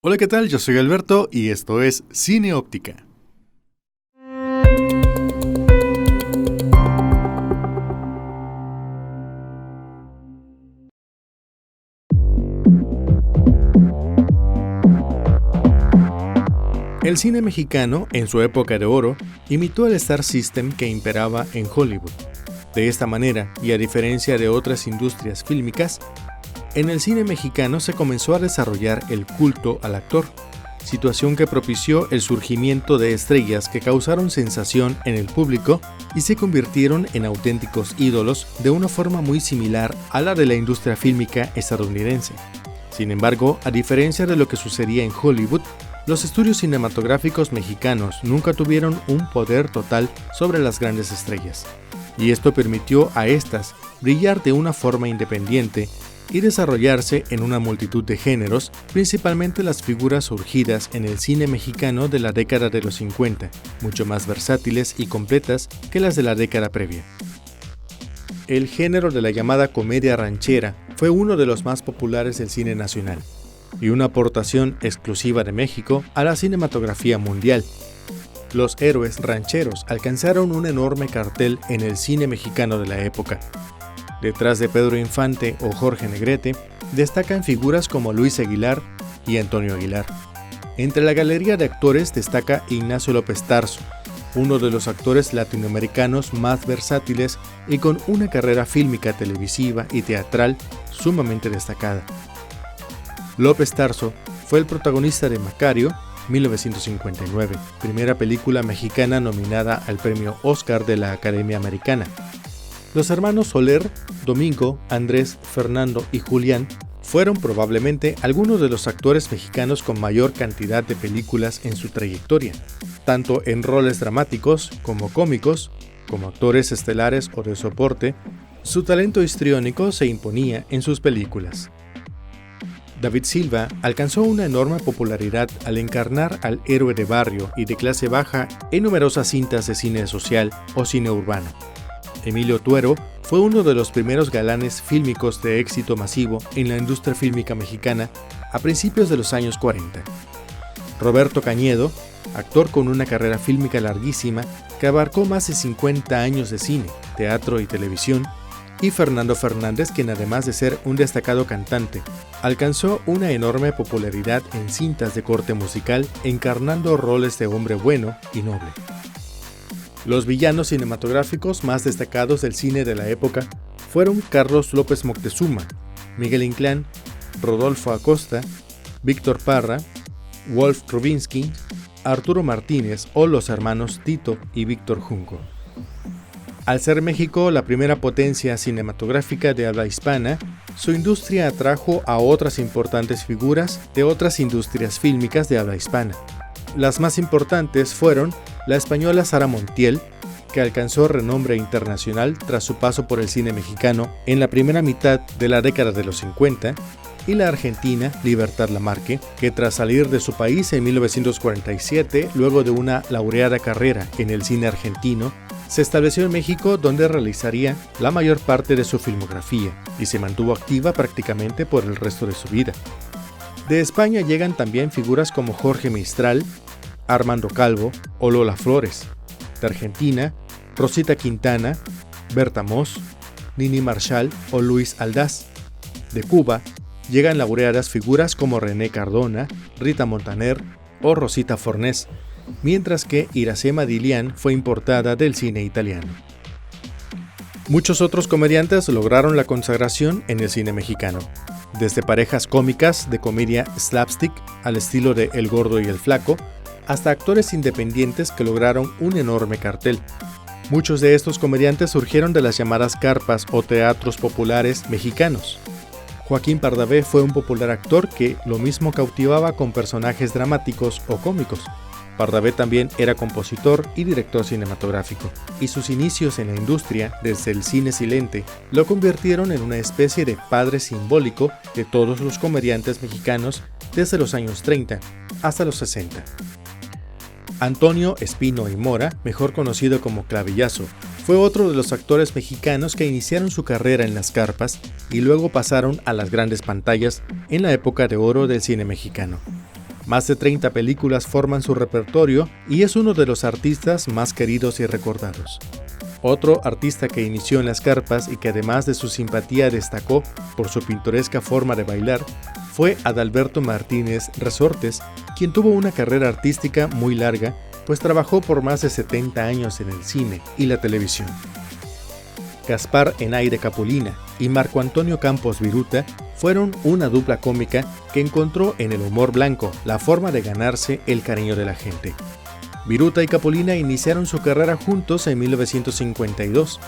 Hola, ¿qué tal? Yo soy Alberto y esto es Cine Óptica. El cine mexicano, en su época de oro, imitó el Star System que imperaba en Hollywood. De esta manera, y a diferencia de otras industrias fílmicas, en el cine mexicano se comenzó a desarrollar el culto al actor, situación que propició el surgimiento de estrellas que causaron sensación en el público y se convirtieron en auténticos ídolos de una forma muy similar a la de la industria fílmica estadounidense. Sin embargo, a diferencia de lo que sucedía en Hollywood, los estudios cinematográficos mexicanos nunca tuvieron un poder total sobre las grandes estrellas, y esto permitió a estas brillar de una forma independiente y desarrollarse en una multitud de géneros, principalmente las figuras surgidas en el cine mexicano de la década de los 50, mucho más versátiles y completas que las de la década previa. El género de la llamada comedia ranchera fue uno de los más populares del cine nacional, y una aportación exclusiva de México a la cinematografía mundial. Los héroes rancheros alcanzaron un enorme cartel en el cine mexicano de la época. Detrás de Pedro Infante o Jorge Negrete, destacan figuras como Luis Aguilar y Antonio Aguilar. Entre la galería de actores destaca Ignacio López Tarso, uno de los actores latinoamericanos más versátiles y con una carrera fílmica, televisiva y teatral sumamente destacada. López Tarso fue el protagonista de Macario, 1959, primera película mexicana nominada al premio Oscar de la Academia Americana. Los hermanos Soler, Domingo, Andrés, Fernando y Julián fueron probablemente algunos de los actores mexicanos con mayor cantidad de películas en su trayectoria, tanto en roles dramáticos como cómicos, como actores estelares o de soporte. Su talento histriónico se imponía en sus películas. David Silva alcanzó una enorme popularidad al encarnar al héroe de barrio y de clase baja en numerosas cintas de cine social o cine urbano. Emilio Tuero fue uno de los primeros galanes fílmicos de éxito masivo en la industria fílmica mexicana a principios de los años 40. Roberto Cañedo, actor con una carrera fílmica larguísima que abarcó más de 50 años de cine, teatro y televisión, y Fernando Fernández, quien además de ser un destacado cantante, alcanzó una enorme popularidad en cintas de corte musical encarnando roles de hombre bueno y noble. Los villanos cinematográficos más destacados del cine de la época fueron Carlos López Moctezuma, Miguel Inclán, Rodolfo Acosta, Víctor Parra, Wolf Rubinsky, Arturo Martínez o los hermanos Tito y Víctor Junco. Al ser México la primera potencia cinematográfica de habla hispana, su industria atrajo a otras importantes figuras de otras industrias fílmicas de habla hispana. Las más importantes fueron la española Sara Montiel, que alcanzó renombre internacional tras su paso por el cine mexicano en la primera mitad de la década de los 50, y la argentina Libertad Lamarque, que tras salir de su país en 1947, luego de una laureada carrera en el cine argentino, se estableció en México, donde realizaría la mayor parte de su filmografía y se mantuvo activa prácticamente por el resto de su vida. De España llegan también figuras como Jorge Mistral, Armando Calvo o Lola Flores. De Argentina, Rosita Quintana, Berta Moss, Nini Marshall o Luis Aldaz. De Cuba, llegan laureadas figuras como René Cardona, Rita Montaner o Rosita Fornés, mientras que Iracema Dilián fue importada del cine italiano. Muchos otros comediantes lograron la consagración en el cine mexicano, desde parejas cómicas de comedia slapstick al estilo de El Gordo y el Flaco, hasta actores independientes que lograron un enorme cartel. Muchos de estos comediantes surgieron de las llamadas carpas o teatros populares mexicanos. Joaquín Pardavé fue un popular actor que lo mismo cautivaba con personajes dramáticos o cómicos. Pardavé también era compositor y director cinematográfico, y sus inicios en la industria, desde el cine silente, lo convirtieron en una especie de padre simbólico de todos los comediantes mexicanos desde los años 30 hasta los 60. Antonio Espino y Mora, mejor conocido como Clavillazo, fue otro de los actores mexicanos que iniciaron su carrera en las carpas y luego pasaron a las grandes pantallas en la época de oro del cine mexicano. Más de 30 películas forman su repertorio y es uno de los artistas más queridos y recordados. Otro artista que inició en las carpas y que además de su simpatía destacó por su pintoresca forma de bailar fue Adalberto Martínez Resortes, quien tuvo una carrera artística muy larga, pues trabajó por más de 70 años en el cine y la televisión. Gaspar Enaire Capulina y Marco Antonio Campos Viruta fueron una dupla cómica que encontró en el humor blanco la forma de ganarse el cariño de la gente. Viruta y Capulina iniciaron su carrera juntos en 1952,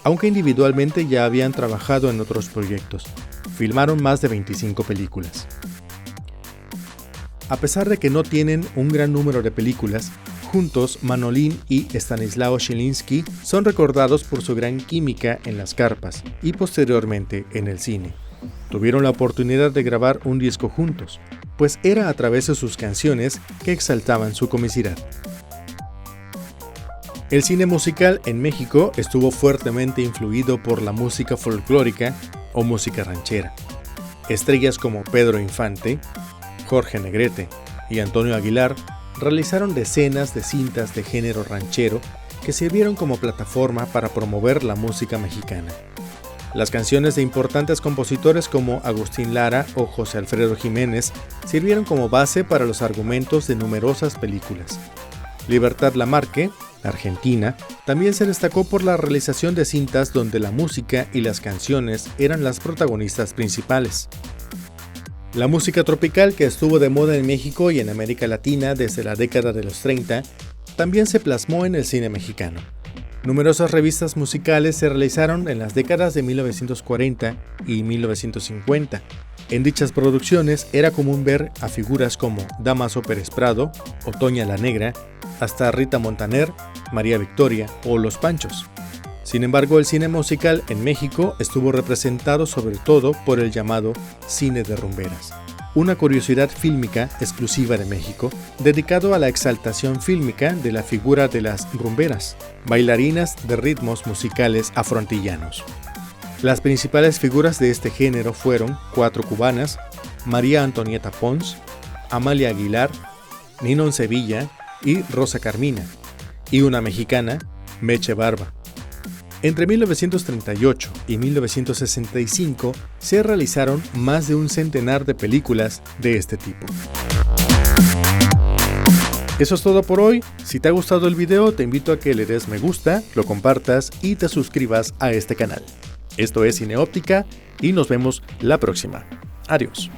aunque individualmente ya habían trabajado en otros proyectos. Filmaron más de 25 películas. A pesar de que no tienen un gran número de películas, juntos Manolín y Stanislao Schilinski son recordados por su gran química en las carpas y posteriormente en el cine. Tuvieron la oportunidad de grabar un disco juntos, pues era a través de sus canciones que exaltaban su comicidad. El cine musical en México estuvo fuertemente influido por la música folclórica o música ranchera. Estrellas como Pedro Infante, Jorge Negrete y Antonio Aguilar realizaron decenas de cintas de género ranchero que sirvieron como plataforma para promover la música mexicana. Las canciones de importantes compositores como Agustín Lara o José Alfredo Jiménez sirvieron como base para los argumentos de numerosas películas. Libertad Lamarque, Argentina, también se destacó por la realización de cintas donde la música y las canciones eran las protagonistas principales. La música tropical, que estuvo de moda en México y en América Latina desde la década de los 30, también se plasmó en el cine mexicano. Numerosas revistas musicales se realizaron en las décadas de 1940 y 1950. En dichas producciones era común ver a figuras como Dámaso Pérez Prado, Otoña la Negra, hasta Rita Montaner, María Victoria o Los Panchos. Sin embargo, el cine musical en México estuvo representado sobre todo por el llamado cine de rumberas, una curiosidad fílmica exclusiva de México, dedicado a la exaltación fílmica de la figura de las rumberas, bailarinas de ritmos musicales afrontillanos. Las principales figuras de este género fueron 4 cubanas, María Antonieta Pons, Amalia Aguilar, Ninón Sevilla y Rosa Carmina, y una mexicana, Meche Barba. Entre 1938 y 1965 se realizaron más de un centenar de películas de este tipo. Eso es todo por hoy. Si te ha gustado el video, te invito a que le des me gusta, lo compartas y te suscribas a este canal. Esto es Cineóptica y nos vemos la próxima. Adiós.